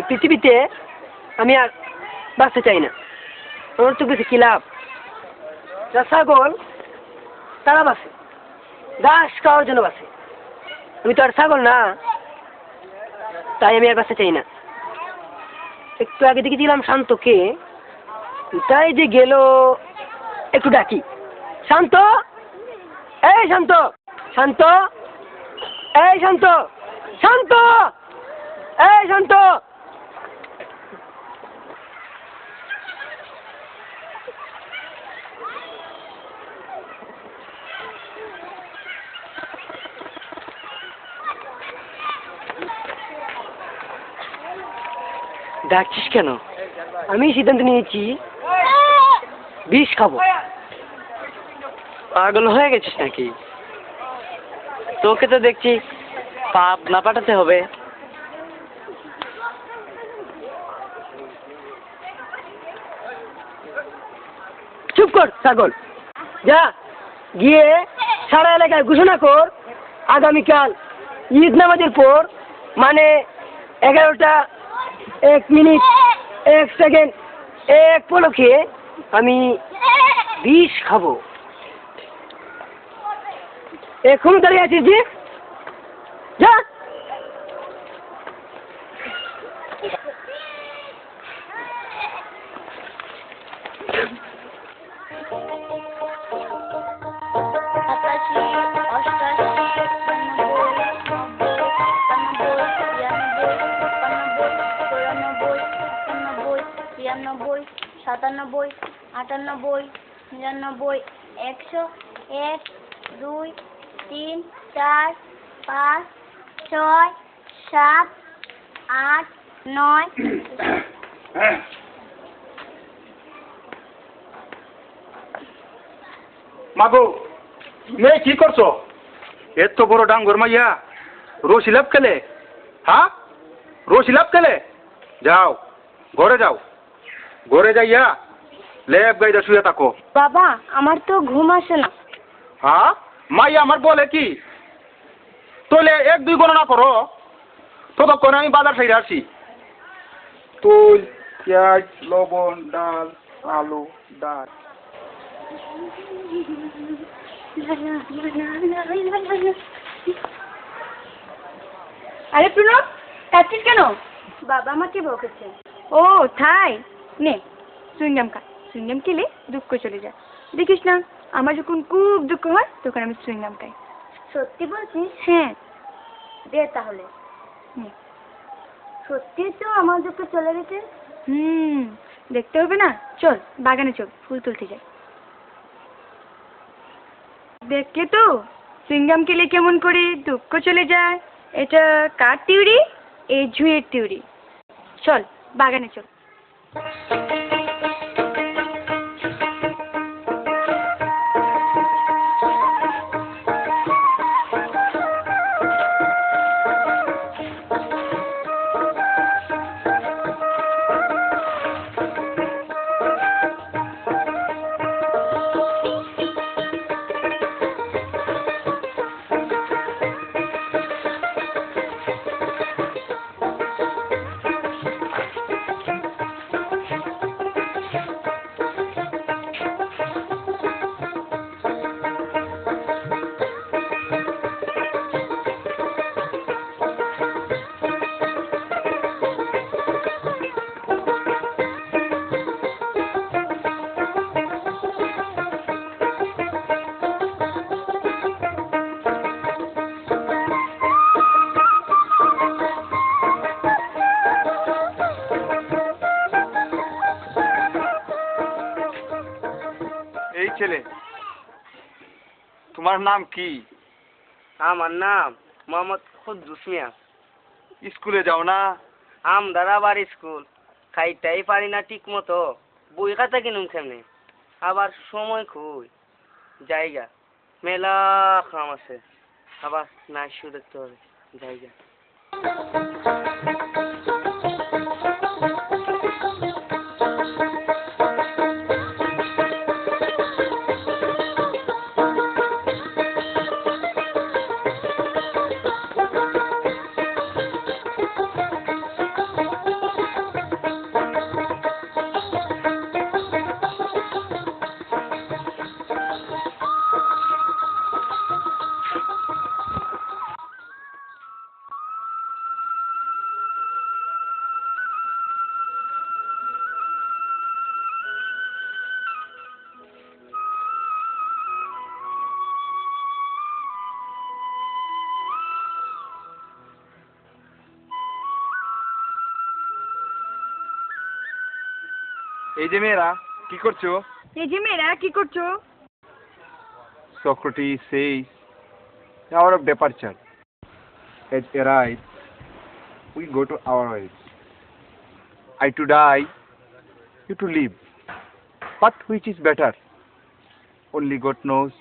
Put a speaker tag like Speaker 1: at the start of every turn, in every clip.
Speaker 1: পৃথিবীতে আমি আর বাঁচতে চাই না। আমার তো বেশি কি লাভ? ছাগল তারা বাঁচে, ঘাস খাওয়ার জন্য বাঁচে। আমি তো আর ছাগল না, তাই আমি আর বাঁচতে চাই না। একটু আগে দেখেছিলাম শান্তকে, তাই যে গেল, একটু ডাকি। শান্ত, এই শান্ত, শান্ত, এই শান্ত, শান্ত, এই শান্ত। ডাকছিস কেন? আমি সিদ্ধান্ত নিয়েছি বিষ খাবো।
Speaker 2: পাগল হয়ে গেছিস নাকি? তোকে তো দেখছি পাপ না পাঠাতে হবে।
Speaker 1: চুপ কর ছাগল, যা গিয়ে সারা এলাকায় ঘোষণা কর আগামীকাল ঈদ নামাজের পর, মানে 11টা 1 মিনিট 1 সেকেন্ড 1 পলকে আমি বিষ খাবো। এখনো দাঁড়িয়ে আছিস যে? যা।
Speaker 3: সাতানব্বই, আটানব্বই, নিরানব্বই, 100, 1, 2, 3, 4, 5, 6, 7, 8, 9।
Speaker 4: মাগো, মেয়ে কি করছো? এত বড় ডাঙ্গর মাইয়া রশি লাভ খেলে? হ্যাঁ, রশি লাভ খেলে? যাও ঘরে যাও, ঘরে যাইয়া লেপ গাইদা শুয়ে থাকো।
Speaker 3: বাবা, আমার তো ঘুম আসে না।
Speaker 4: হ্যাঁ, মাইয়া আমার বলে কি তোলে 1-2 গণনা করো, ততক্ষণ আমি বাজার সাইডে আসি। তুই পেঁয়াজ, লবণ, ডাল, আলু, ডাল।
Speaker 3: আরে প্রণব, কাঁদছিস কেন? বাবা আমাকে বকেছে। ও তাই, নে সুইংগাম খা। সুইংগাম খেলে দুঃখ চলে যায়। দেখিস না, আমার যখন খুব দুঃখ হয় তখন আমি সুইংগাম খাই। সত্যি বলছিস? হ্যাঁ, দে তাহলে। সত্যি তো আমার দুঃখ চলে গেছে। দেখতে হবে না, চল বাগানে চল, ফুল তুলতে যাই। দেখলে তো সুইংগাম খেলে কেমন করে দুঃখ চলে যায়। এটা কার থিওরি? এই ঝুঁয়ের থিওরি। চল বাগানে চল।
Speaker 4: ছেলে, তোমার নাম কি?
Speaker 2: আমার নাম মোহাম্মদ কুদ্দুস মিয়া।
Speaker 4: স্কুলে যাও না?
Speaker 2: আমদার আবার স্কুল খাইতেই পারি না ঠিক মতো। বই খাতা কিনুম কেমনে? আবার সময় খুঁই জায়গা মেলা কাম আছে, আবার নাচ শো দেখতে হবে জায়গা।
Speaker 4: এই যে মেয়েরা কি করছো?
Speaker 3: এই যে মেয়েরা কি করছো?
Speaker 4: Socrates says, the hour of departure. As arrives, we go to our ways. I to die, you to live. But which is better? Only God knows.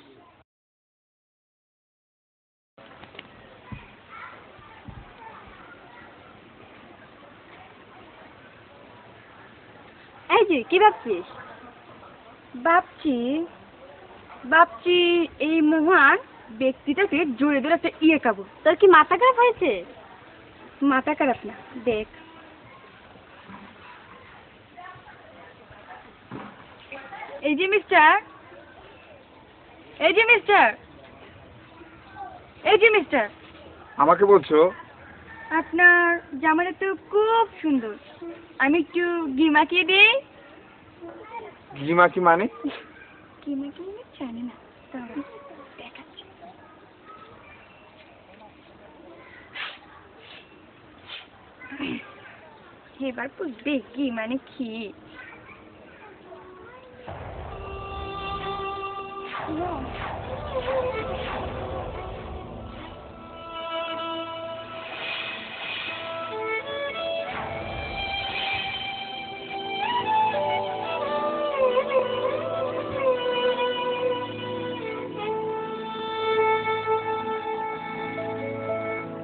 Speaker 3: এই যে কি ভাবছিস? ভাবছি এই মহান ব্যক্তিটাকে জোরে ধরে একটা খাবো। তোর কি মাথা খারাপ হয়েছে? মাথা খারাপ না, দেখ। এই যে মিস্টার,
Speaker 4: আমাকে বলছো?
Speaker 3: আপনার জামাটা তো খুব সুন্দর, আমি একটু ঘি মাখিয়ে দিই।
Speaker 4: ঘিমা কি মানে?
Speaker 3: ঘি মাখিয়ে আমি জানি না, দেখাচ্ছি। এবার বুঝবে ঘি মানে কি।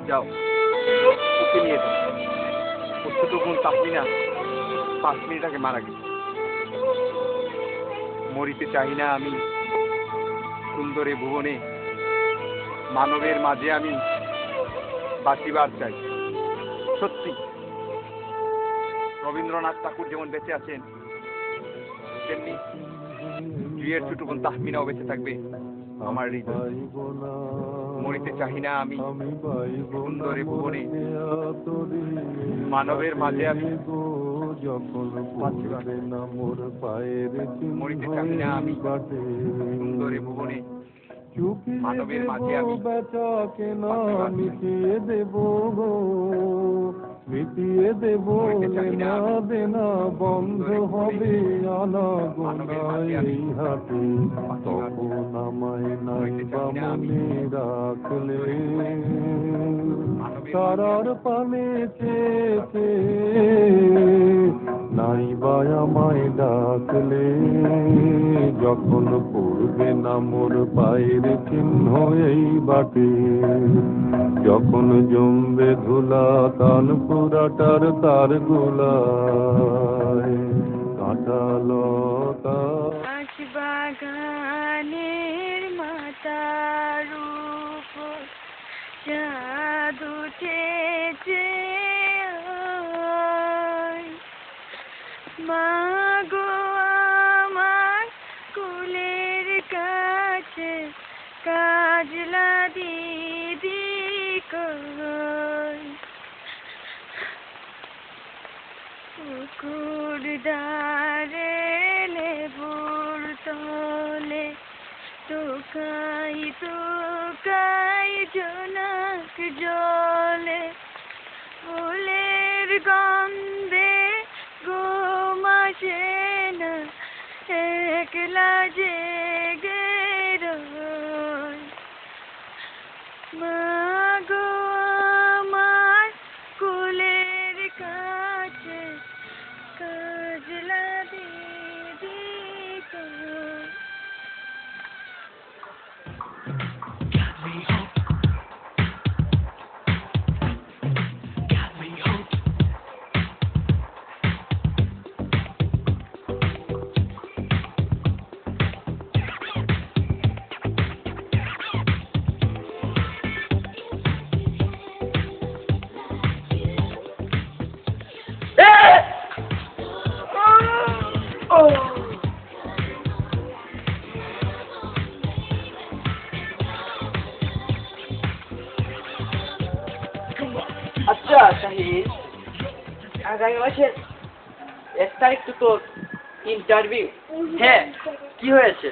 Speaker 4: যাও, ওকে নিয়ে যাও। ওর ছোট বোন তাসমিনা 5 মিনিট আগে মারা গেছে। মরিতে চাই না আমি সুন্দরে ভুবনে, মানবের মাঝে আমি বাঁচিবার চাই। সত্যি রবীন্দ্রনাথ ঠাকুর যেমন বেঁচে আছেন, তেমনি জুয়ের ছোট বোন তাসমিনাও বেঁচে থাকবে আমার হৃদয়। মরিতে চাহি না আমি সুন্দরে ভুবনে, মানবের মাঝে আমি মরিতে চাহি না আমি সুন্দরে ভুবনে, মানবের মাঝে আমি
Speaker 5: মিটিয়ে দেব না দেনা বন্ধ হবে আনাগোনায় এই হাতে, তখন আমায় নাইবা মনে রাখলে, তারার পানে চেয়েছে নাইবা আমায় ডাকলে, যখন পড়বে না মোর পায়ের চিহ্ন এই বাটে, যখন জমবে ধুলা কান পুরাটার তার গুলায়, কাঁটা লতা
Speaker 3: বাগানের মাতার উপর চাঁদ উঠেছে, মা গো আমার কুলের কাছে কাজলা দিদি কই, পুকুর ধারে লেবুর তলে তোকাই জোনাক জলে, ফুলের গন্ধে ঘুম আসে না, একলা জেগে রই, মা গো আমার কুলের কাছে কাজলা দিদি কই।
Speaker 2: আচ্ছা শাহিদ, আগামী মাসের 1 তারিখ তো তোর ইন্টারভিউ। হ্যাঁ, কি হয়েছে?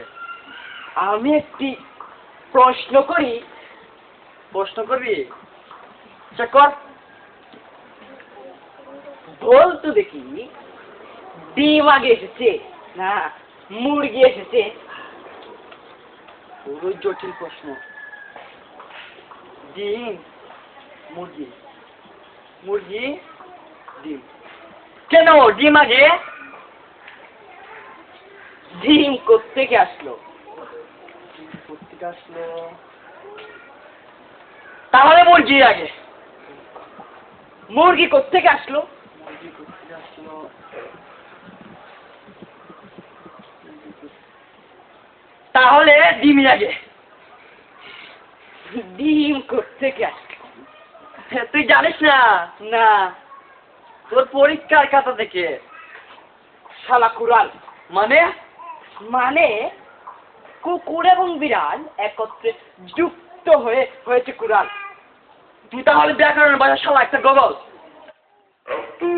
Speaker 2: আমি একটি প্রশ্ন করি। প্রশ্ন করবি? আচ্ছা কর। বল তো দেখি, ডিম আগে এসেছে না মুরগি এসেছে?
Speaker 1: পুরো জটিল প্রশ্ন।
Speaker 2: ডিম মুরগি মুরগি ডিম। কেন ডিম আগে? ডিম কোত্থেকে আসলো?
Speaker 1: কোত্থেকে আসলো?
Speaker 2: তাহলে মুরগি আগে। মুরগি কোত্থেকে আসলো?
Speaker 1: মুরগি কোত্থেকে আসলো?
Speaker 2: তাহলে ডিম আগে। ডিম কোত্থেকে আসলো? তুই জানিস না? না, তোর পরীক্ষার খাতা থেকে। শালা কুড়াল। মানে? মানে কুকুর এবং বিড়াল একত্রে যুক্ত হয়েছে কুড়াল। তুই তাহলে ব্যাকরণের বাজার শালা একটা গগল।
Speaker 6: একটি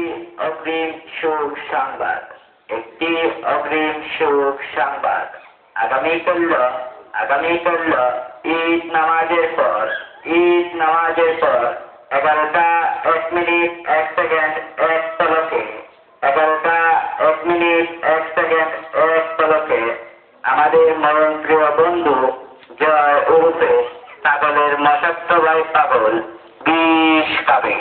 Speaker 6: অগ্রিম শোক সংবাদ। একটি অগ্রিম শোক সংবাদ। আগামীকাল ঈদ নামাজের পর 11টা 1 মিনিট 1 সেকেন্ড 1 পলকে 11টা 1 মিনিট 1 সেকেন্ড 1 পলকে আমাদের মরণ প্রিয় বন্ধু জয় উরুফে পাগলের মশাত্ত ভাই পাগল বিষ খাবে।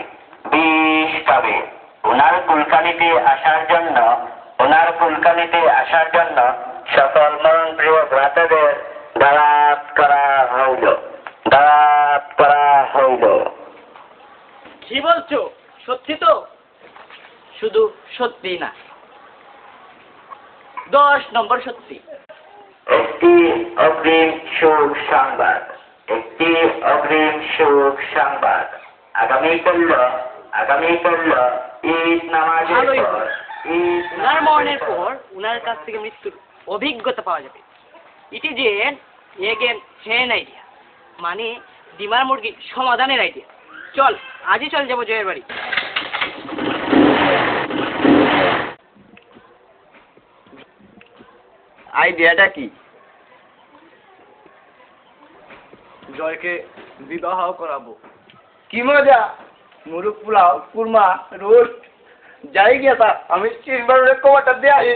Speaker 6: ওনার কুলকানিতে আসার জন্য সকল মরণ প্রিয় ভ্রাতাদের দাওয়াত করা হইল।
Speaker 2: কি বলছো? সত্যি তো? শুধু সত্যি না, 10 নম্বর সত্যি।
Speaker 6: একটি অগ্রিম শোক সংবাদ। আগামীকাল ঈদ নামাজের
Speaker 2: ভালোই
Speaker 6: পর
Speaker 2: হলো। উনার মরণের পর উনার কাছ থেকে মৃত্যুর অভিজ্ঞতা পাওয়া যাবে। ইট ইজ এগেন হেন আইডিয়া, মানে ডিমার মুরগি সমাধানের আইডিয়া। চল আজই চল যাবো জয়ের বাড়ি।
Speaker 6: আইডিয়াটা কি?
Speaker 2: জয়কে বিবাহ করাবো।
Speaker 6: কি মজা! মুরগ পোলাও, কুরমা, রোস্ট যাই গিয়া তা আমি 3 বার কমাটা দেয়।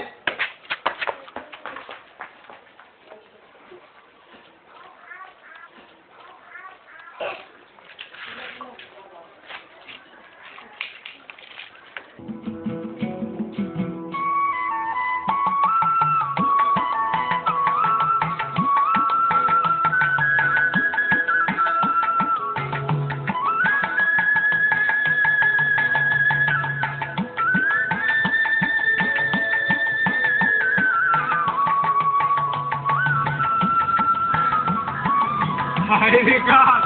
Speaker 4: হায়রে গাছ,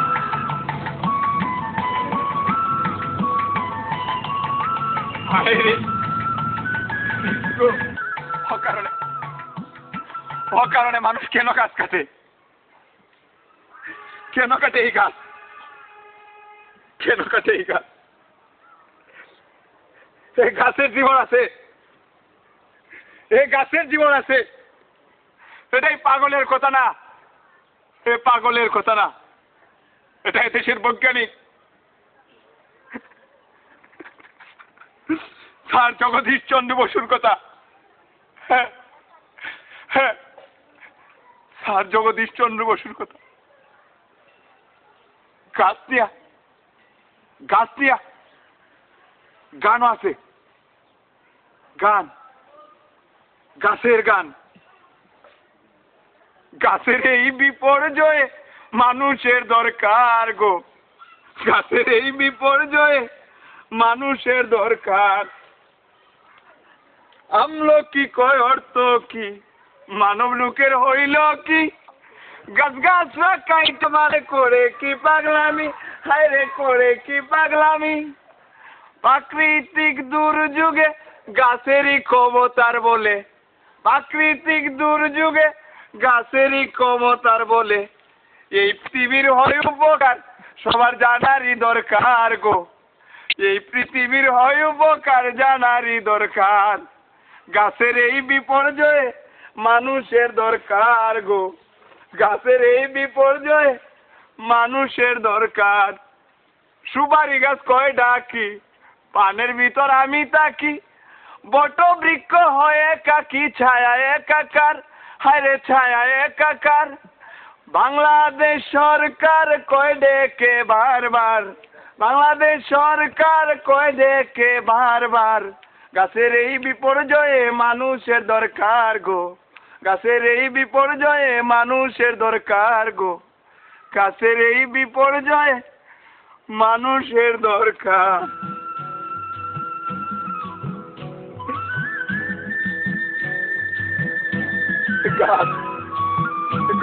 Speaker 4: হায়রে অকারণে মানুষ কেন গাছ কাটে? কেন কাটে এই গাছ? এই গাছের জীবন আছে, এটাই পাগলের কথা না, এটাই দেশের বৈজ্ঞানিক স্যার জগদীশ চন্দ্র বসুর কথা। স্যার জগদীশ চন্দ্র বসুর কথা। গাছ দিয়া গানও আছে, গাছের গান। গাছের এই বিপর্যয়ে মানুষের দরকার গো, গাছের এই বিপর্যয়ে মানুষের দরকার। আমলকি কয় অর্থ কি, মানব লোকের হইল কি? গাছ কাইট মারে করে কি পাগলামি, হায়রে করে কি পাগলামি। প্রাকৃতিক দুর্যোগে গাছেরই ক্ষমতার বলে, এই পৃথিবীর হয় উপকার সবার জানারই দরকার গো, এই পৃথিবীর হয় উপকার জানারই দরকার। গাছের এই বিপর্যয়ে মানুষের দরকার গো, গাছের এই বিপর্যয়ে মানুষের দরকার। সুপারি গাছ কয় ডাকি, পানের ভিতর আমি তাকি,
Speaker 7: বট বৃক্ষ হয়ে কাকি ছায়া একাকার, হায়রে ছায়া একাকার। বাংলাদেশ সরকার কয় ডেকে বারবার, বাংলাদেশ সরকার কয় ডেকে বারবার। গাছের এই বিপর্যয়ে মানুষের দরকার গো, গাছের এই বিপর্যয়ে মানুষের দরকার গো, গাছের এই বিপর্যয়ে মানুষের দরকার। গাছ,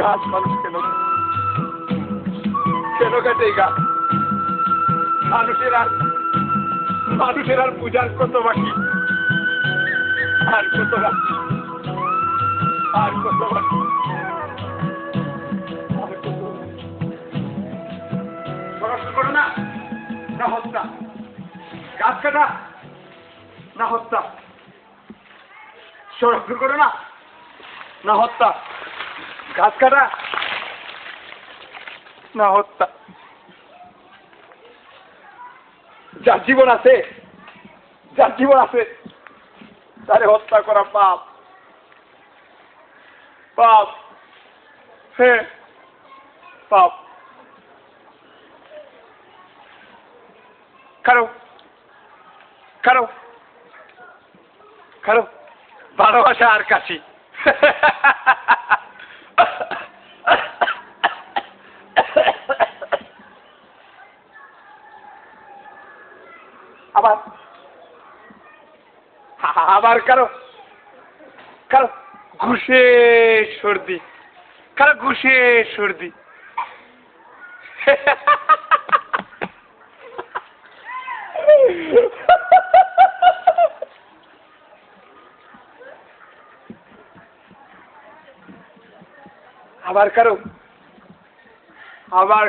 Speaker 7: গাছ মানুষ কেন কেন কাটে এই গাছ? মানুষের আর পূজার কত বাকি, আর কত বাকি, আর কত বাকি, আর কত বাকি। পড়াশোনা করো না, না হত্যা, গাছ কাটা না হত্যা। সংরক্ষণ করো না, না হত্যা, গাছ কাটা না হত্যা। যার জীবন আছে, যার জীবন আছে তারে হত্যা করা পাপ, পাপ, হ্যাঁ পাপ। কারো কারো কারো ভালোবাসা আর কাশি। আবার আবার কারো কারো ঘুষে সর্দি, কারো ঘুষে সর্দি। আবার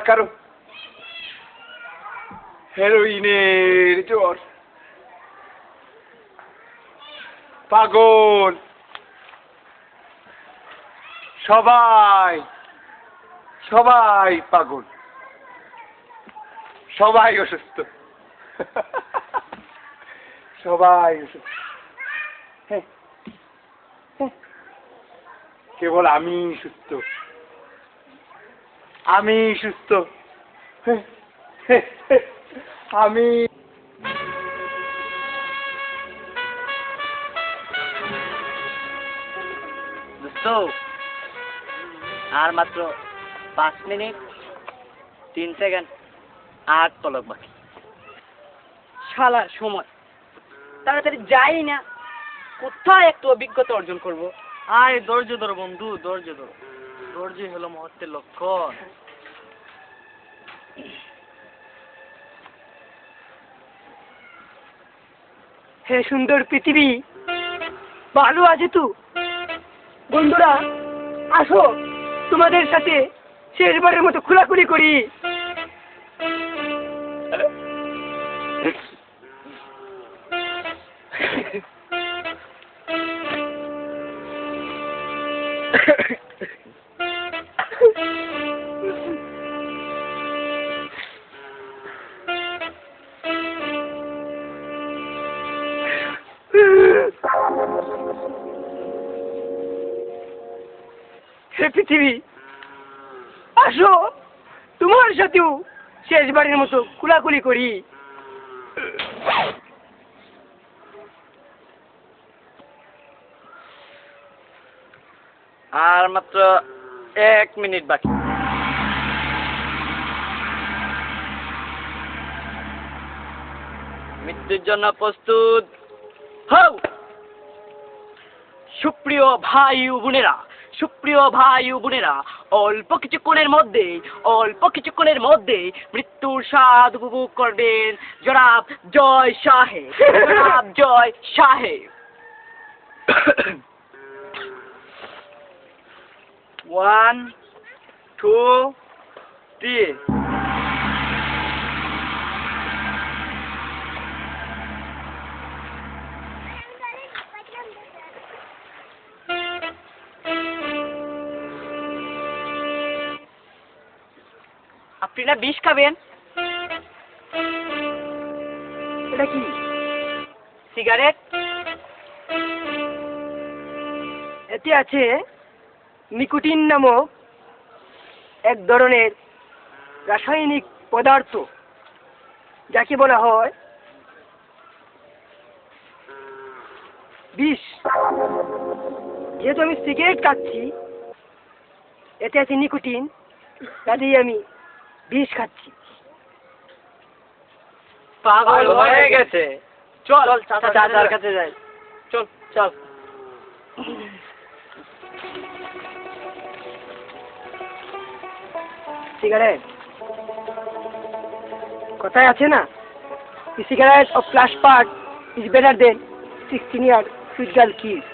Speaker 7: কারো হেরোইনের জ্বর। পাগল সবাই, সবাই পাগল, সবাই অসুস্থ, সবাই অসুস্থ। কেবল আমি সুস্থ, আমি সুস্থ, আমি।
Speaker 2: দোস্ত আর মাত্র 5 মিনিট 3 সেকেন্ড 8 পলক বাকি।
Speaker 1: শালার সময় তাড়াতাড়ি যাই না, কোথায় একটু অভিজ্ঞতা অর্জন করব।
Speaker 2: আয় ধৈর্য ধরো বন্ধু, ধৈর্য ধরো। ধৈর্যই হলো মহত্বের লক্ষণ।
Speaker 1: হে সুন্দর পৃথিবী, ভালো আছে তো? বন্ধুরা আসো, তোমাদের সাথে শেষবারের মতো খোলাখুলি করি। হে পৃথিবী, আসো, তোমার সাথেও শেষবারের মতো কুলাকুলি করি।
Speaker 2: আর মাত্র 1 মিনিট বাকি। মৃত্যুর জন্য প্রস্তুত হও। সুপ্রিয় ভাই ও বোনেরা, সুপ্রিয় ভাই ও বোনেরা, অল্প কিছুক্ষণের মধ্যে মৃত্যুর স্বাদ উপভোগ করবেন জনাব জয় সাহেব, জনাব জয় সাহেব। 1 2 3। আপনি না বিষ খাবেন?
Speaker 1: এটা কি?
Speaker 2: সিগারেট?
Speaker 1: এতে আছে নিকোটিন নামক এক ধরনের রাসায়নিক পদার্থ, যাকে বলা হয় বিষ। যেহেতু আমি সিগারেট খাচ্ছি, এতে আছে নিকোটিন, কাজেই আমি বিষ খাচ্ছি।
Speaker 2: পাগল হয়ে গেছে। চল চাচার কাছে যাই। চল চল।
Speaker 1: সিগারেট কথায় আছে না, cigarette of flash part is better then 16-year sweet girl kiss.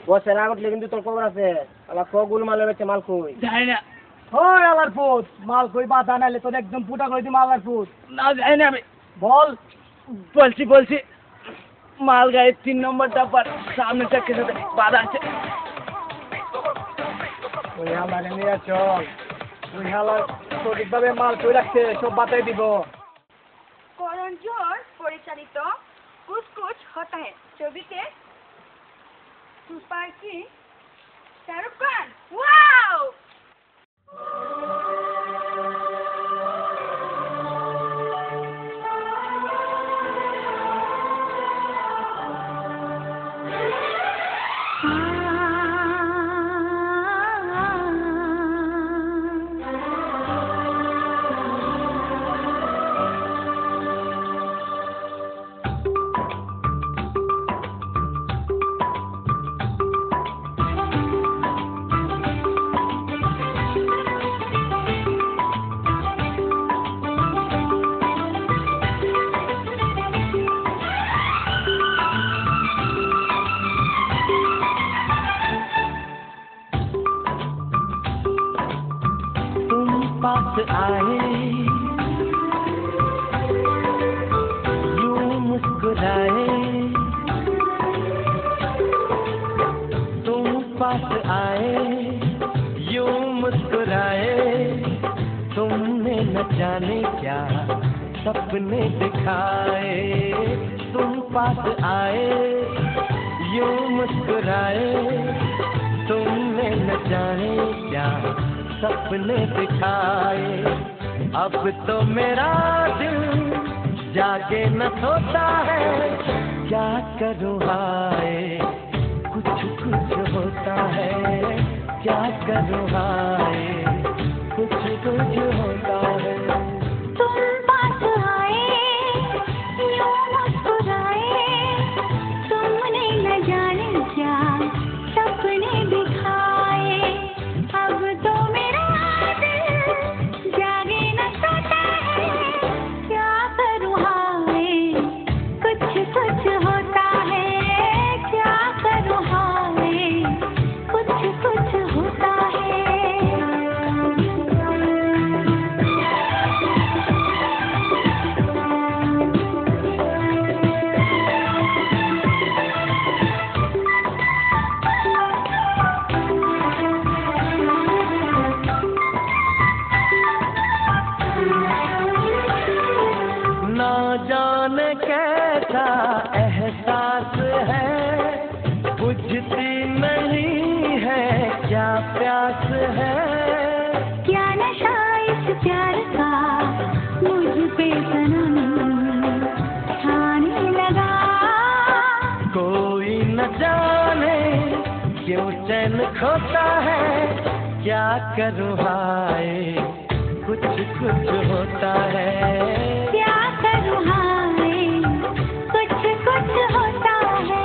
Speaker 1: বসের আগত কিন্তু তোর খবর আছে, আমার কগুল মালের হচ্ছে মাল কই
Speaker 2: যাই না।
Speaker 1: ওই আলার ফুট মাল কই বাধা নাইলে তোর একদম পুটা করে দিই আলার ফুট।
Speaker 2: না যাই না আমি।
Speaker 1: বল।
Speaker 2: বলছি মাল গাড়ির 3 নম্বর ডাব্বার সামনে চাকরির সাথে বাধা আছে।
Speaker 1: ওই হালারে নিয়ে চল, ওই হালার সঠিকভাবে মাল কই রাখছে সব বাতাই দিব।
Speaker 3: করণ জোহর পরিচালিত কুছ কুছ হতা হ্যায় ছবিতে super key Shahrukh Khan. Wow!
Speaker 8: पास आए यूं मुस्कुराए, तुम पास आए यूं मुस्कुराए, तुमने न जाने क्या सपने दिखाए। तुम पास आए यूं मुस्कुराए, तुमने न जाने क्या सपने दिखाए। अब तो मेरा दिल जागे न सोता है, क्या करूँ हाय कुछ कुछ होता है, क्या करूँ हाय कुछ कुछ होता है।
Speaker 3: तुम पास आए यूं मुस्कुराए, तुमने न जाने क्या सपने दिखाए। अब तो मेरा दिल जागे न सोता है, क्या करूँ हाय कुछ कुछ होता है, क्या करूँ हाय कुछ कुछ होता है।
Speaker 8: प्यास है,
Speaker 3: क्या नशा इस प्यार का मुझ पे सनम छाने लगा।
Speaker 8: कोई न जाने क्यों चैन खोता है, क्या करूँ हाय कुछ कुछ होता है।
Speaker 3: क्या करूँ हाय कुछ कुछ होता है।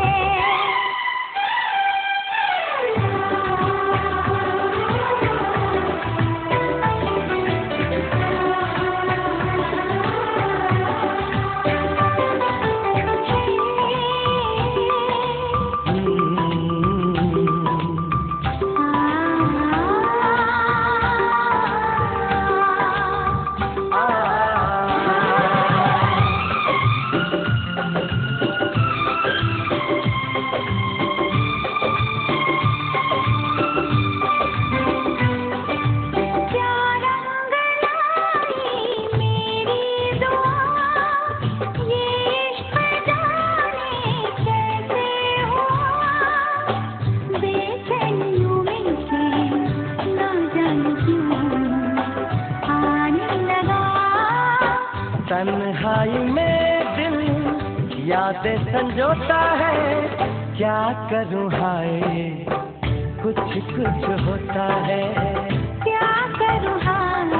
Speaker 8: तन्हाई में दिल यादें संजोता है, क्या करूँ हाय कुछ कुछ होता है।
Speaker 3: क्या करूँ हाय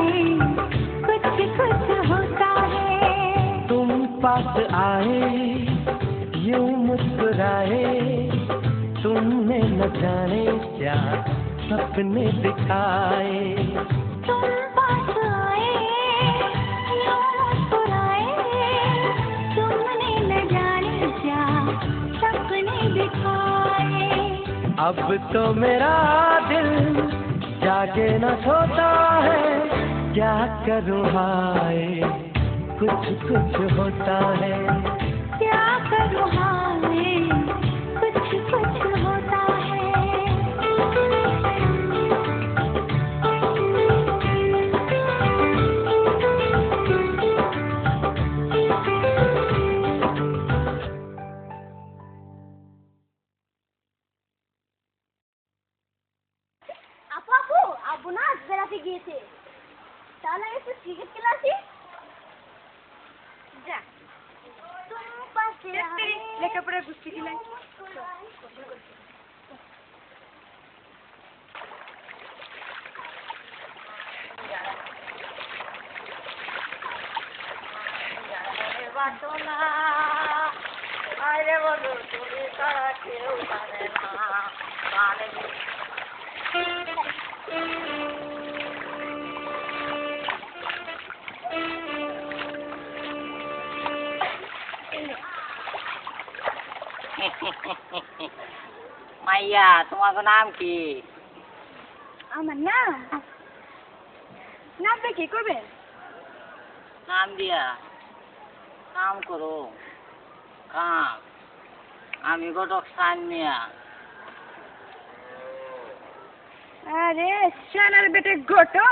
Speaker 3: कुछ कुछ होता है।
Speaker 8: तुम पास आए यूं मुस्कुराए, तुमने न जाने क्या सपने दिखाए।
Speaker 3: तुम पास आए यूं मुस्कुराए, तुमने न जाने क्या सपने दिखाए।
Speaker 8: अब तो मेरा दिल जागे न सोता है, क्या करूँ हाय कुछ कुछ होता है।
Speaker 3: क्या करूँ हाय कुछ कुछ होता है।
Speaker 9: আপু আব্বু না বেড়াতে গিয়েছে, তাহলে একটু ক্রিকেট খেলা আসি। যা তুমি পাশে
Speaker 3: লেখাপড়া বুঝতে দিলেন।
Speaker 10: মাইয়া তোমার নাম কি?
Speaker 3: আমার নাম নামটা কি করবেন?
Speaker 10: নাম দিয়া কাম করো কাম, আমি ঘটক সান মিয়া।
Speaker 3: আরে শালার বেটে গোটো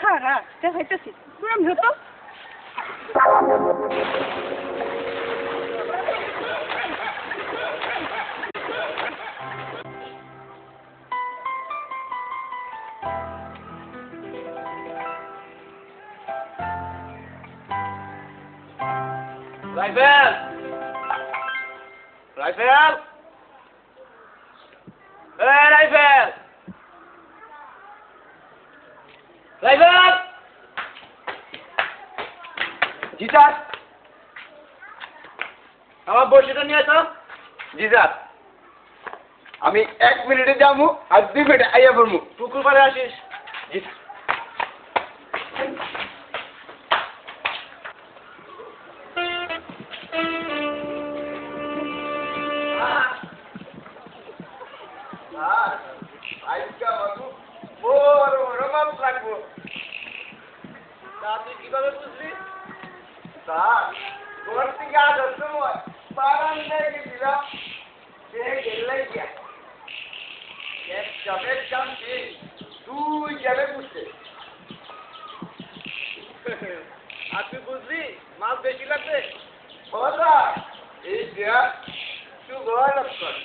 Speaker 3: খারাপ তো হইতেছি পুরো হতো।
Speaker 7: রাইফেল রাইফেল রাইফেল রাইফেল জি স্যার, আমার বড়শিটা নিয়ে আসো। জি স্যার, আমি 1 মিনিটে যাবো আর 2 মিনিটে আইয়া পড়বো। পুকুর পাড়ে আসিস। জি স্যার। তুই কিভাবে বুঝলি? স্যার, ঘর থেকে আসার সময় বারান্দায় গেছিলাম, সে গেলেই গিয়া এক চাপের চামচি 2 জালে বুঝতে। আর তুই বুঝলি মাছ বেশি লাগবে? ওটা এই দেয়া তুই ঘর লক্ষণ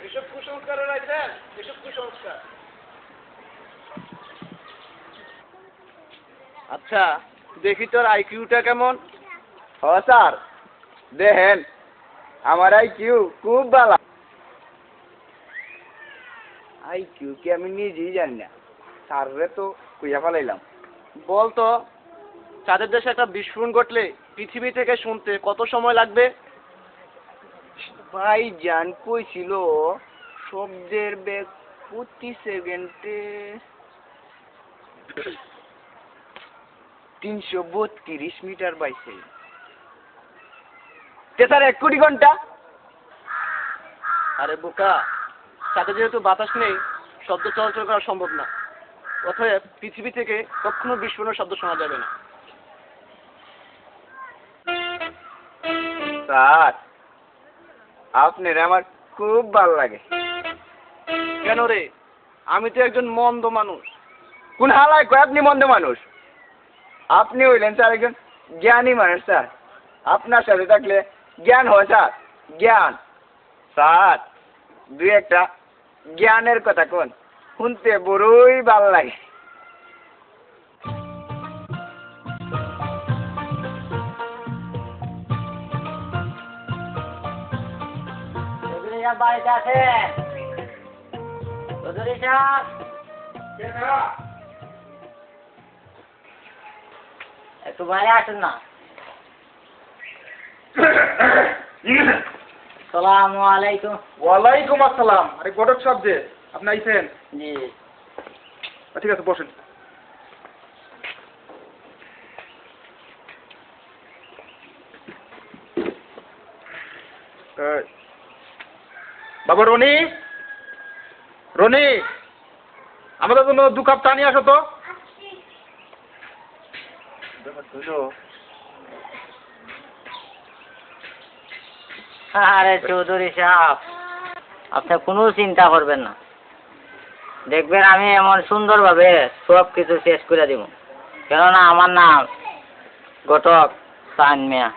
Speaker 7: এসব কুসংস্কার রাখছেন। এসব কুসংস্কার। আচ্ছা দেখি তোর আইকিউটা কেমন। হ স্যার দেখেন আমার আইকিউ খুব ভালো। আইকিউ কি আমি নিজেই জানি না, স্যাররে তো কুইয়া ফেলাইলাম। বলতো চাঁদের দেশে একটা বিস্ফোরণ ঘটলে পৃথিবী থেকে শুনতে কত সময় লাগবে? ভাই জান কইছিল শব্দের বেগ প্রতি সেকেন্ডে 332 মিটার বাই সেকেন্ড। স্যার 1 কোটি ঘন্টা। আরে বোকা, চাঁদে যেহেতু বাতাস নেই শব্দ চলাচল করা সম্ভব না, অতএব পৃথিবী থেকে কখনো বিস্ফোরণের শব্দ শোনা যাবে না। স্যার আপনার আমার খুব ভালো লাগে। কেন রে? আমি তো একজন মন্দ মানুষ। কোন হালায় কয় আপনি মন্দ মানুষ? আপনি হইলেন স্যার একজন জ্ঞানী মানুষ। স্যার আপনার সাথে থাকলে জ্ঞান হয় স্যার, জ্ঞান। স্যার দুই একটা জ্ঞানের কথা কোন, শুনতে বড়ই ভালো লাগে।
Speaker 10: বাড়িতে আছে চৌধুরী সাহেব? একটু বাইরে আসুন না। সালামু আলাইকুম।
Speaker 4: ওয়ালাইকুম আসসালাম। আরে ঘটক সাহেব যে আপনি আইছেন?
Speaker 10: জি।
Speaker 4: ঠিক আছে বসেন। বাবা রনি, রনি আমাদের জন্য 2 কাপ চা নিয়ে আসো তো।
Speaker 10: আরে চৌধুরী সাহেব আপনি কোনো চিন্তা করবেন না, দেখবেন আমি এমন সুন্দরভাবে সব কিছু শেষ করে দিব। কেননা আমার নাম ঘটক সাইন মিয়া।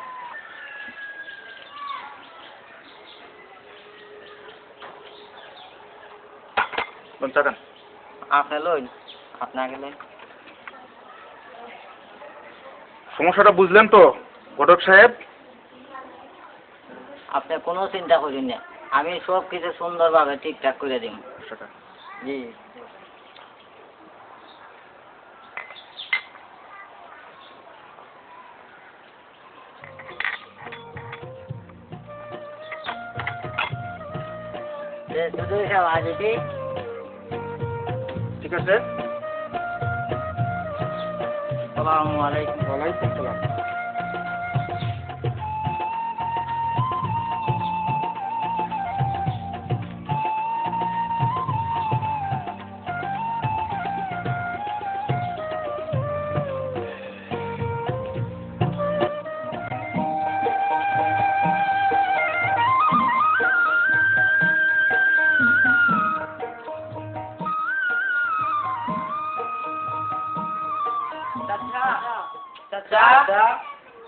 Speaker 10: আপনি লইন, আপনাকে লইন।
Speaker 4: সমস্যাটা বুঝলেন তো ঘটক সাহেব?
Speaker 10: আপনি কোনো চিন্তা করেন না, আমি সব কিছু সুন্দরভাবে ঠিকঠাক করে দিব। জি। চৌধুরী সাহেব আজ এটি
Speaker 4: ঠিক আছে।
Speaker 10: আসসালামু আলাইকুম।
Speaker 4: ওয়ালাইকুম আসসালাম।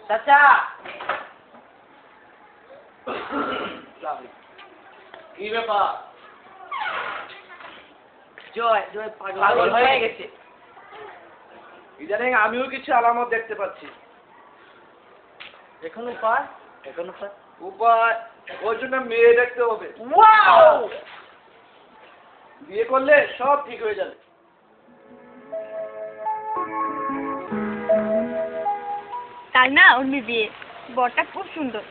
Speaker 10: চাচা
Speaker 7: কি ব্যাপার?
Speaker 2: জয় জয় পাগল হয়ে গেছে।
Speaker 7: ইদানিং আমিও কিছু আলামত দেখতে পাচ্ছি।
Speaker 2: এখন উপায়, এখন উপায়
Speaker 7: উপায় ওই জন্য মেয়ে দেখতে হবে। বিয়ে করলে সব ঠিক হয়ে যাবে।
Speaker 3: কাল না উর্মির বিয়ে, বরটা খুব সুন্দর।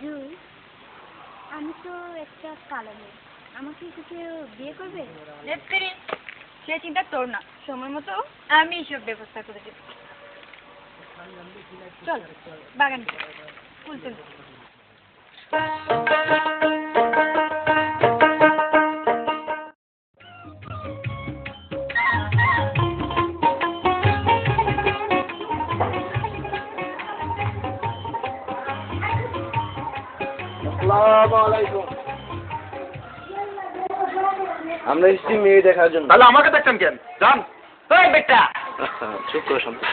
Speaker 9: জুই, আমি তো একটা কালো মেয়ে, আমাকে কি কেউ বিয়ে করবে?
Speaker 3: সে চিন্তা তোর না, সময় মতো আমি সব ব্যবস্থা করে দেব। চল বাগান ফুল তুল।
Speaker 7: আমরা এসেছি মেয়ে দেখার জন্য।
Speaker 4: তাহলে আমাকে দেখছেন কেন? যান।
Speaker 10: ওই বেটা
Speaker 7: চুপ করে শুনতে।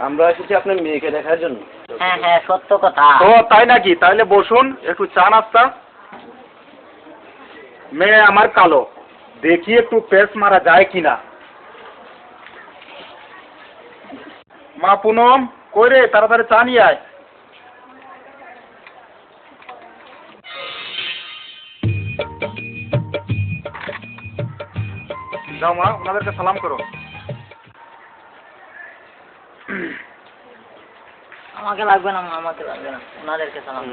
Speaker 7: আমরা এসেছি আপনার মেয়েকে দেখার জন্য।
Speaker 10: হ্যাঁ হ্যাঁ সত্য কথা।
Speaker 4: ও তাই নাকি? তাহলে বসুন, একটু চা নাস্তা। মেয়ে আমার কালো, দেখি একটু পেস মারা যায় কিনা। মা পুনম কই রে, তাড়াতাড়ি চা নিয়ে আয়। যাও মা, ওনাদেরকে সালাম করো।
Speaker 10: আমাকে লাগবে না, আমাকে লাগবে না, ওনাদেরকে সালাম।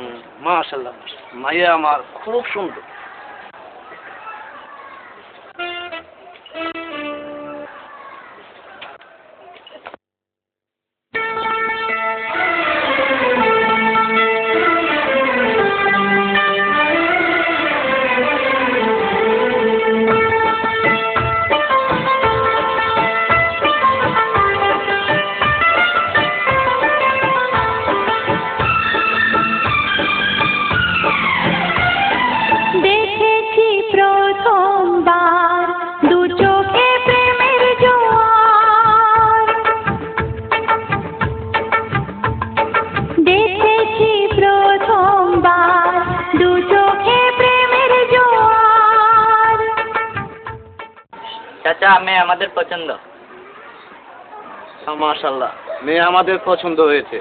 Speaker 7: মাশাআল্লাহ, মাইয়া আমার খুব সুন্দর।
Speaker 3: দেখেছি প্রথমবার দু চোখে প্রেমের জোয়ার, দেখেছি প্রথমবার দু চোখে প্রেমের জোয়ার।
Speaker 10: চাচা মেয়ে আমাদের পছন্দ।
Speaker 7: মাশাআল্লাহ, মেয়ে আমাদের পছন্দ হয়েছে।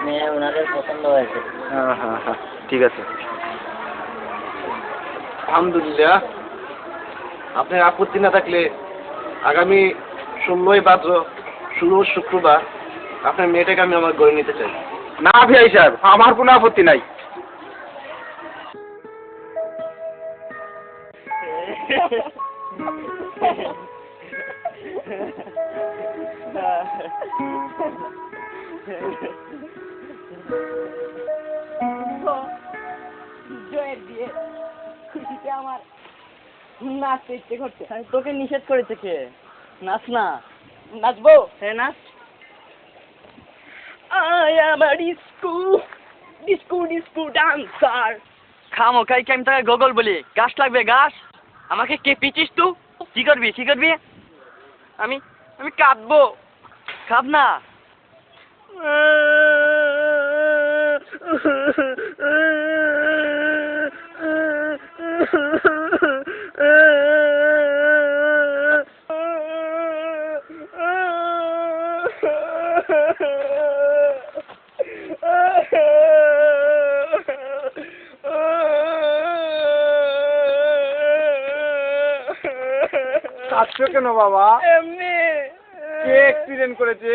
Speaker 10: মেয়ে ওনাদের পছন্দ হয়েছে।
Speaker 7: হ্যাঁ হ্যাঁ হ্যাঁ, ঠিক আছে। আলহামদুলিল্লাহ, আপনার আপত্তি না থাকলে আগামী 16ই ভাদ্র, 16 শুক্রবার আপনার মেয়েটাকে আমি আমার ঘরে নিতে চাই।
Speaker 4: না ভাই সাহেব, আমার কোনো আপত্তি নাই।
Speaker 2: জয়ের বিয়ে খুশিতে আমার নাচতে ইচ্ছে করছে। তোকে নিষেধ করেছে কে? নাচ না। নাচবো? হ্যাঁ নাচ। I am a disco dancer. খামো খাই আমি তাকে গগল বলি। গাছ লাগবে গাছ। আমাকে কে পিছিস তুই? কি করবি কি করবি? আমি কাঁদবো। কাঁদ না।
Speaker 7: কাঁদছো কেন বাবা?
Speaker 2: এমনি
Speaker 7: কে অ্যাক্সিডেন্ট করেছে?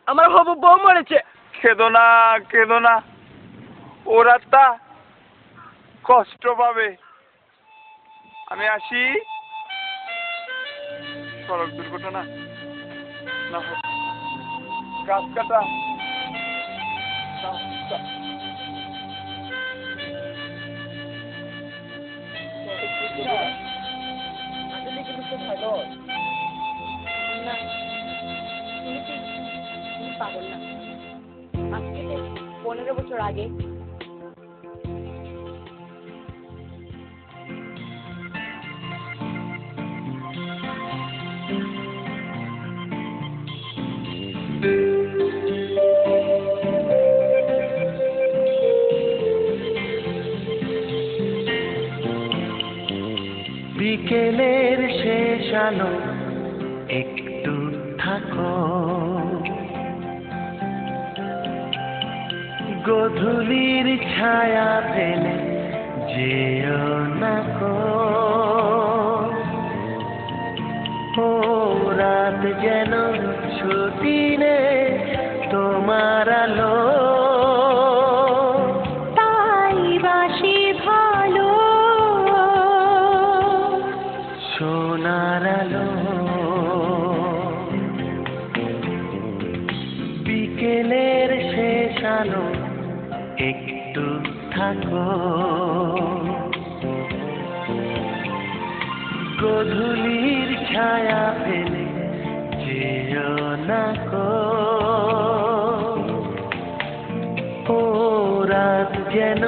Speaker 2: আমার হবু বউ মরেছে।
Speaker 4: কেঁদো না, কেঁদো না, ওরা তা কষ্ট পাবে। আমি আসি। সড়ক দুর্ঘটনা না হোক, গাছ কাটা।
Speaker 2: আসলে কিন্তু খুব ভালো না, তুমি পাগল না। আজ থেকে 15 বছর আগে
Speaker 8: বিকেলের শেষ আলো একটু থাকো, গধূলির ছায়া ফেলে যেও না কো। ও রাত যেন ছুটি নে তোমার আলো,
Speaker 3: তাই বাসি ভালো
Speaker 8: সোনার আলো। বিকেলের শেষ আলো একটু থাকো, গধূলির ছায়া ফেলে যেও না কো। ও রাত যেন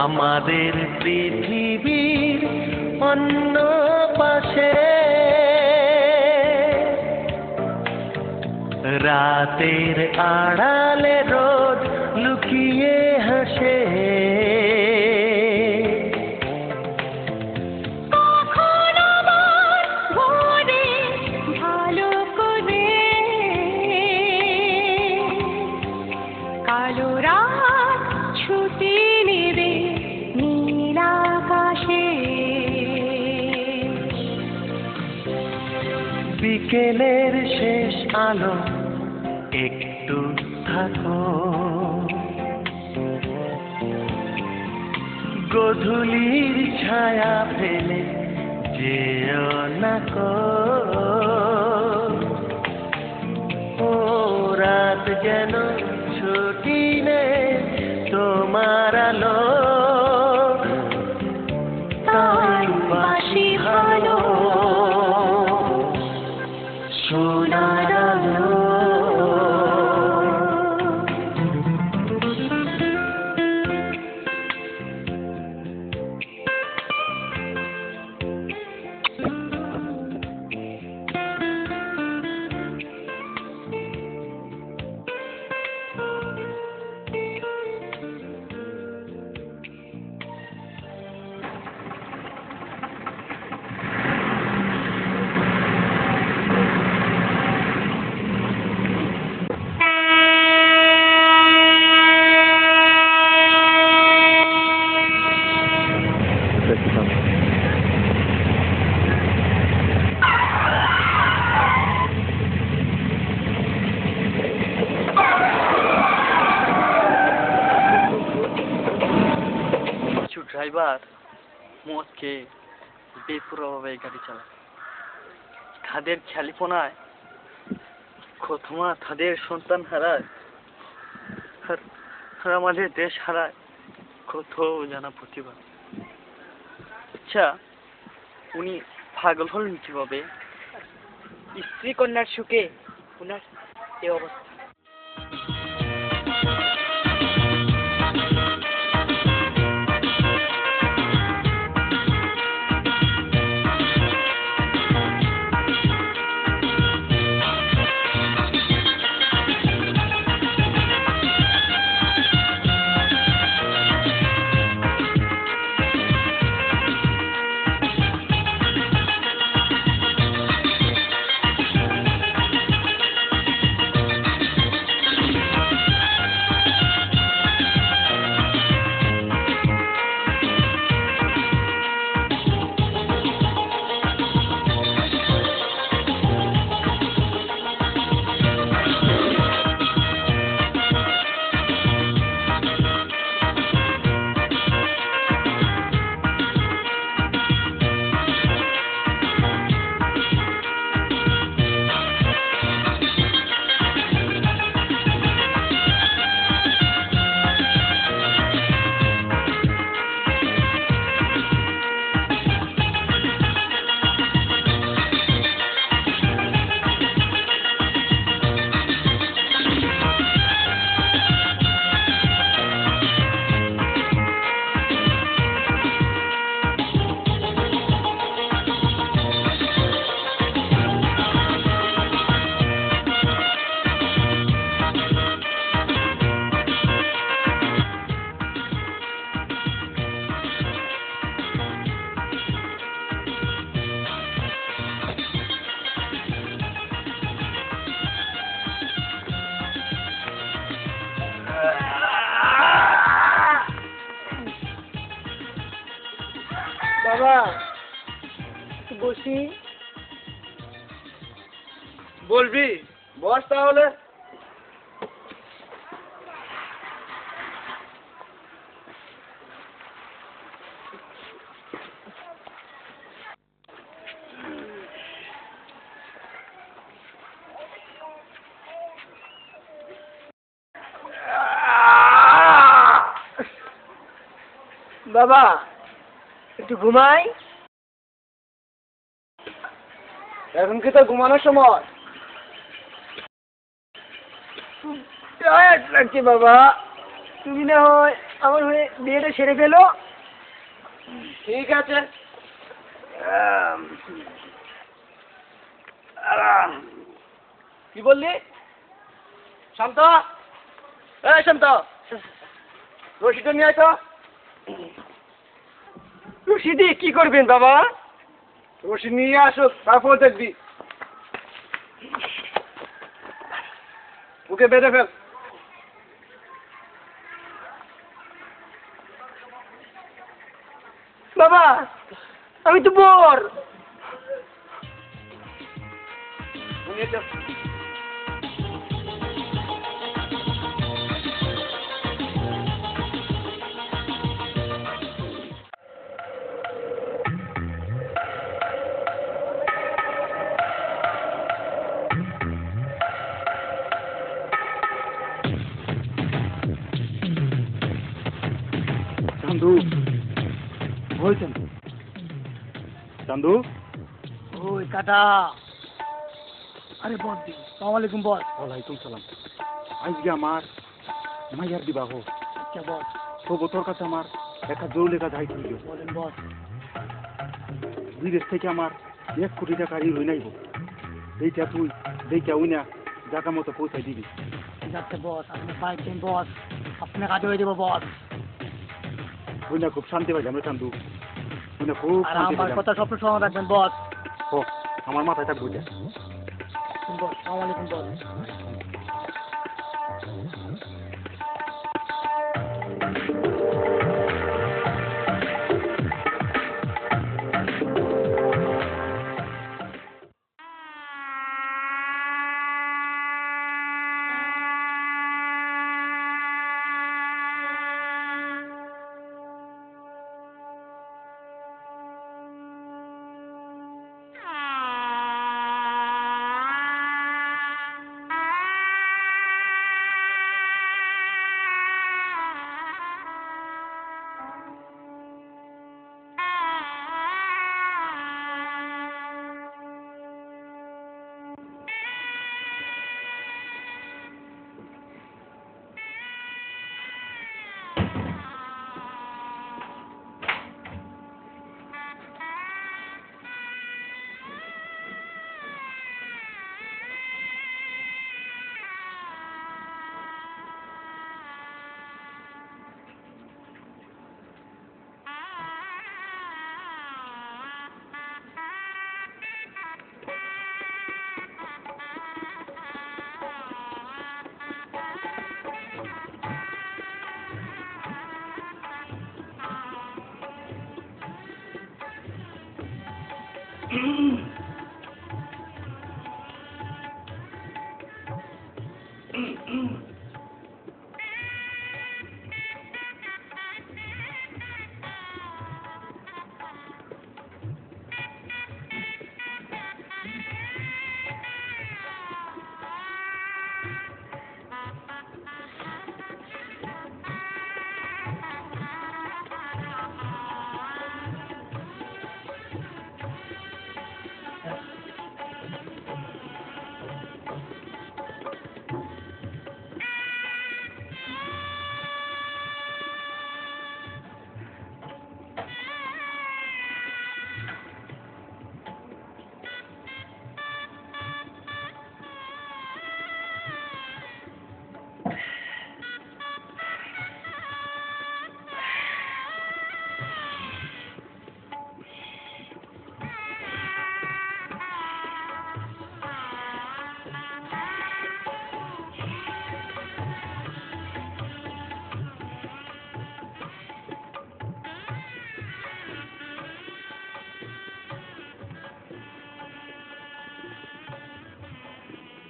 Speaker 8: আমাদের পৃথিবীর অন্য পাশে রাতের আড়ালে রোদ লুকিয়ে হাসে বিকেলের শেষ আলো একটু থাকো গধূলির ছায়া ফেলে যেও না কো ও রাত যেন ছুটি নেই তোমার আলো তাই বাসি ভালো সোনার আলো
Speaker 11: ড্রাইভার মদ খেয়ে বেপরোয়াভাবে গাড়ি চালায় তাদের খেয়ালিপনায় কত মা তাদের সন্তান হারায় আর আমাদের দেশ হারায় কত জানা প্রতিভা। আচ্ছা উনি পাগল হলেন কিভাবে? স্ত্রী কন্যার সুখে উনার এই অবস্থা।
Speaker 1: বাবা বসি।
Speaker 7: বলবি বস তাহলে।
Speaker 1: বাবা একটু ঘুমাই।
Speaker 7: এখন কি তো ঘুমানোর সময়?
Speaker 1: টায়ার্ড লাগছে বাবা, তুমি না হয় আমার হয়ে বিয়েটা সেরে ফেলো।
Speaker 2: ঠিক আছে। কি বললি? শান্ত, এই শান্ত, রশিদটা নিয়ে আয় তো।
Speaker 1: রশিদি কি করবেন বাবা?
Speaker 7: রশি নিয়ে আসো, তারপর দেখবি। ওকে বেঁধে ফেল।
Speaker 1: বাবা আমি তো বর।
Speaker 4: চান্দু, ওই চান্দু, চান্দু,
Speaker 1: ওই কাটা। আরে বস দি, সালাম আলাইকুম বস।
Speaker 4: ওয়ালাইকুম সালাম। আজকে আমার মাইয়ার বিবাহ।
Speaker 1: আচ্ছা বস।
Speaker 4: তবু তোর কাছে আমার একটা জরুরি কাজ আইছিল।
Speaker 1: বলেন বস।
Speaker 4: বিদেশ থেকে আমার 1 কোটি টাকা ঋণ হই নাইব। এইটা তুই দেখে ওই না জায়গা মতো পৌঁছাই দিবি।
Speaker 1: ঠিক আছে বস, আপনি পাইছেন বস, আপনার কাজে হয়ে দেবো বস।
Speaker 4: ওই না খুব শান্তি পাই আমরা চান্দু। ওই না খুব
Speaker 1: আর
Speaker 4: শান্তি
Speaker 1: আমার
Speaker 4: পাই।
Speaker 1: কথা স্বপ্ন সময় রাখবেন বস।
Speaker 4: ও আমার মাথায় থাকবো যা।
Speaker 1: বস সালাম আলাইকুম বস।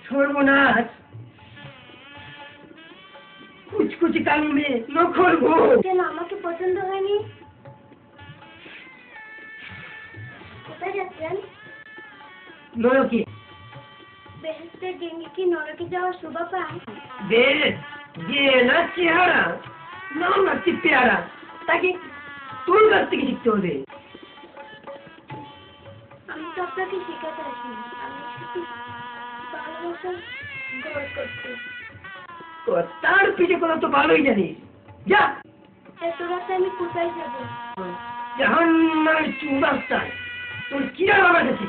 Speaker 1: সর্বনাশ, কুচকুচি কালো মেয়ে নখর গো।
Speaker 9: কেন আমাকে পছন্দ হয়নি? কোথায় যাচ্ছেন?
Speaker 1: নরকে।
Speaker 9: বেহেশতের ডিঙ্গি কি নরকে যাওয়ার শোভা পায়?
Speaker 1: বেশ, যে না চেহারা নাম রাখছি পেয়ারা, তাকে তোর কাছ থেকে শিখতে হবে।
Speaker 9: আমি তো আপনাকে শেখাতে আসিনি, আমি শুধু ভালোবাসার গড় করতে।
Speaker 1: তো তার পিঠে কোনো তো ভালোই জানিস। যা
Speaker 9: এত রাতে আমি কোথায় যাবো?
Speaker 1: জাহান্নামের চুল রাস্তায় তোর কিরা বাবা গেছে।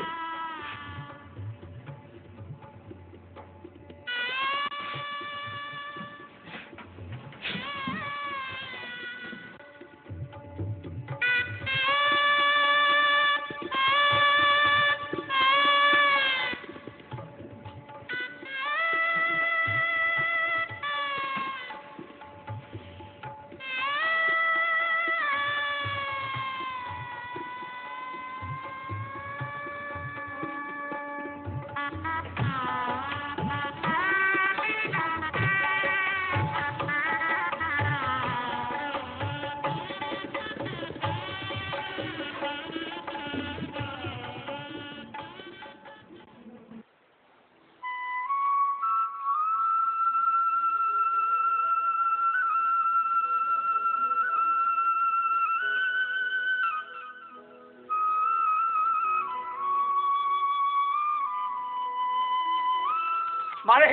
Speaker 4: মারে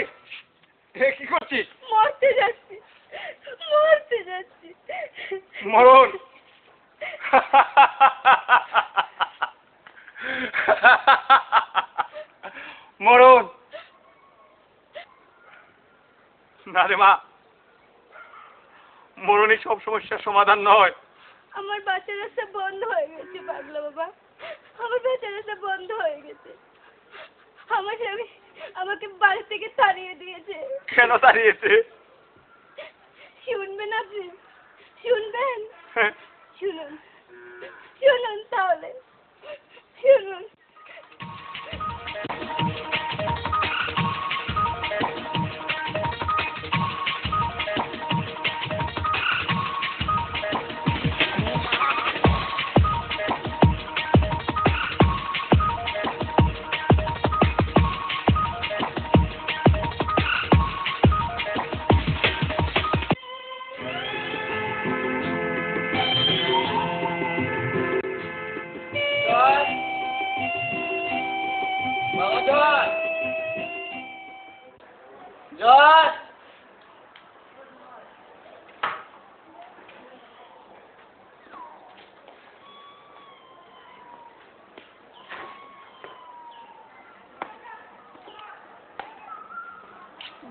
Speaker 4: কি করছিস?
Speaker 3: মরতে যাচ্ছি, মরতে যাচ্ছি।
Speaker 4: মরণ মরণ না রে মা, মরণই সব সমস্যার সমাধান নয়।
Speaker 3: আমার বাচ্চা রাস্তা বন্ধ হয়ে গেছে পাগলা বাবা, আমার বাচ্চা রাস্তা বন্ধ হয়ে গেছে। আমার স্বামী আমাকে বাড়ি থেকে তাড়িয়ে দিয়েছে।
Speaker 4: কেন তাড়িয়েছে?
Speaker 3: শুনবেন আপনি? শুনবেন? শুনুন, শুনুন তাহলে শুনুন।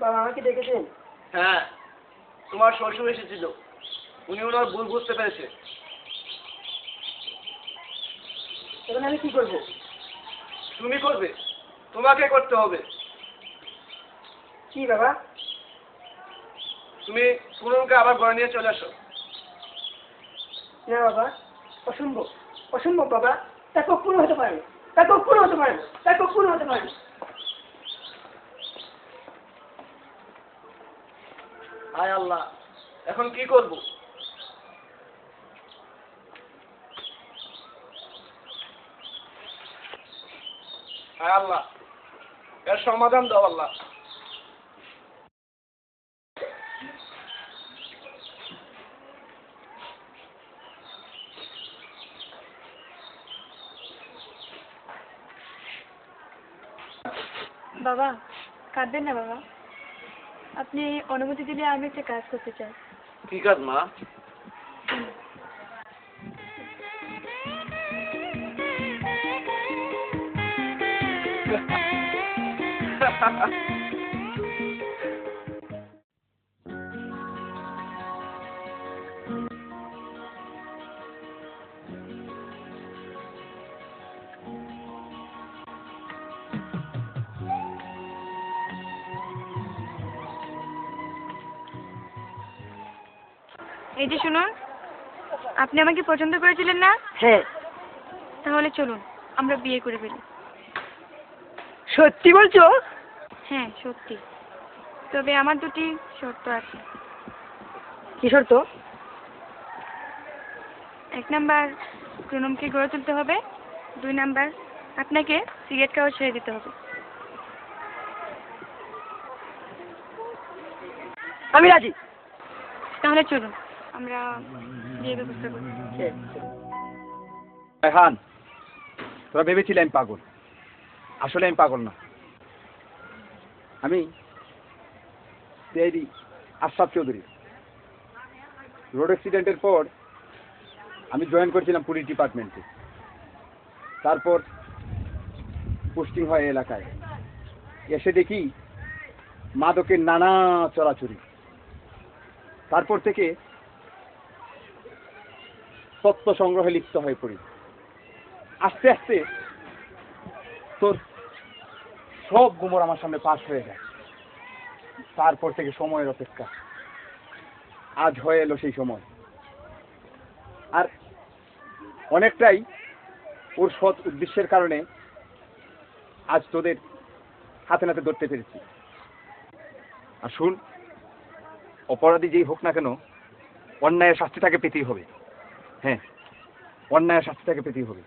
Speaker 1: বাবা আমাকে ডেকেছেন?
Speaker 7: হ্যাঁ, তোমার শ্বশুর এসেছিল, উনি ওনার ভুল বুঝতে পেরেছে।
Speaker 1: এখন আমি কি করবো?
Speaker 7: তুমি করবে, তোমাকে করতে হবে।
Speaker 1: কি বাবা?
Speaker 7: তুমি পুনমকে আবার ঘরে নিয়ে চলে আসো।
Speaker 1: না বাবা, অসম্ভব, অসম্ভব বাবা, তা কখনো হতে পারে না, তা কখনো হতে পারে না, তা কখনো হতে পারে না।
Speaker 7: হায় আল্লাহ, এখন কি করব? হায় আল্লাহ, এর সমাধান দাও আল্লাহ।
Speaker 3: বাবা কাঁদবেন না বাবা, আপনি অনুমতি দিলে আমি একটা কাজ করতে চাই।
Speaker 7: কি কাজ মা?
Speaker 3: এই যে শুনুন, আপনি আমাকে পছন্দ করেছিলেন না?
Speaker 1: হ্যাঁ।
Speaker 3: তাহলে চলুন আমরা বিয়ে করে ফেলি।
Speaker 1: সত্যি বলছো?
Speaker 3: হ্যাঁ সত্যি, তবে আমার দুটি শর্ত আছে।
Speaker 1: কি শর্ত?
Speaker 3: 1 নাম্বার, প্রণমকে গড়ে তুলতে হবে। 2 নাম্বার, আপনাকে সিগারেট খাওয়া ছেড়ে দিতে হবে।
Speaker 1: আমি রাজি।
Speaker 3: তাহলে চলুন আমরা বিয়ে ব্যবস্থা করি।
Speaker 4: রায়হান, তোরা ভেবেছিলে আমি পাগল, আসলে আমি পাগল না। আমি আশরাফ চৌধুরী। রোড অ্যাক্সিডেন্টের পর আমি জয়েন করেছিলাম পুলিশ ডিপার্টমেন্টে। তারপর পোস্টিং হয় এলাকায়। এসে দেখি মাদকের নানা চড়াচড়ি। তারপর থেকে তথ্য সংগ্রহে লিপ্ত হয়ে পড়ি। আস্তে আস্তে তোর সব গুমর আমার সামনে পাস হয়ে যায়। তারপর থেকে সময়ের অপেক্ষা, আজ হয়ে এলো সেই সময়। আর অনেকটাই ওর সৎ উদ্দেশ্যের কারণে আজ তোদের হাতে নাতে ধরতে পেরেছি। আর শুন, অপরাধী যেই হোক না কেন, অন্যায়ের শাস্তি তাকে পেতেই হবে। হ্যাঁ, অন্যায়ের শাস্তি তাকে পেতেই হবে।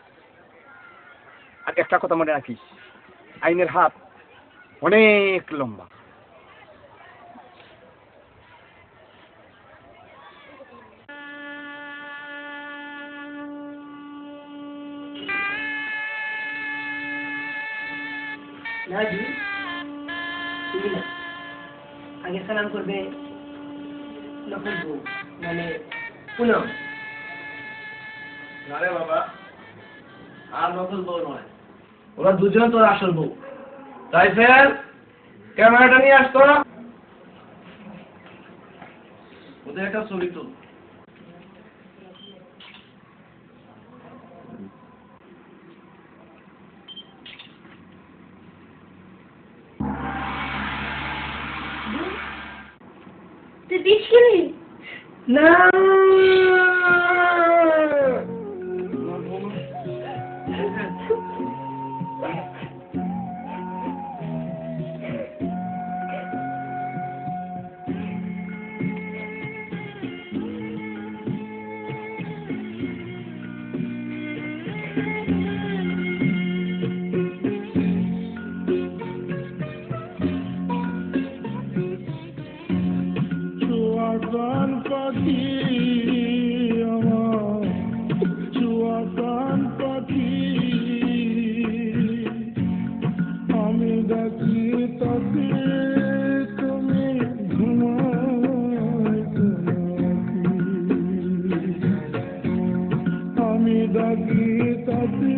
Speaker 4: আর একটা কথা মনে রাখিস, আইনের হাত অনেক লম্বা।
Speaker 1: রাজু, তুমি না, আগে সালাম করবে নকল বউ, মানে পুনম।
Speaker 7: না রে বাবা, আর নকল বউ নয়, ওরা দুজন তোর আসল বউ। তাই স্যার, ক্যামেরাটা নিয়ে আসতো না, ওদের একটা ছবি তুল।
Speaker 3: তুই বিষ খেলি?
Speaker 1: না,
Speaker 5: চুয়াকান পাখি আমার, চুয়াকান পাখি, আমি ডাকি তাকে তুমি ঘুমাইতে নাকি, আমি ডাকি তাকে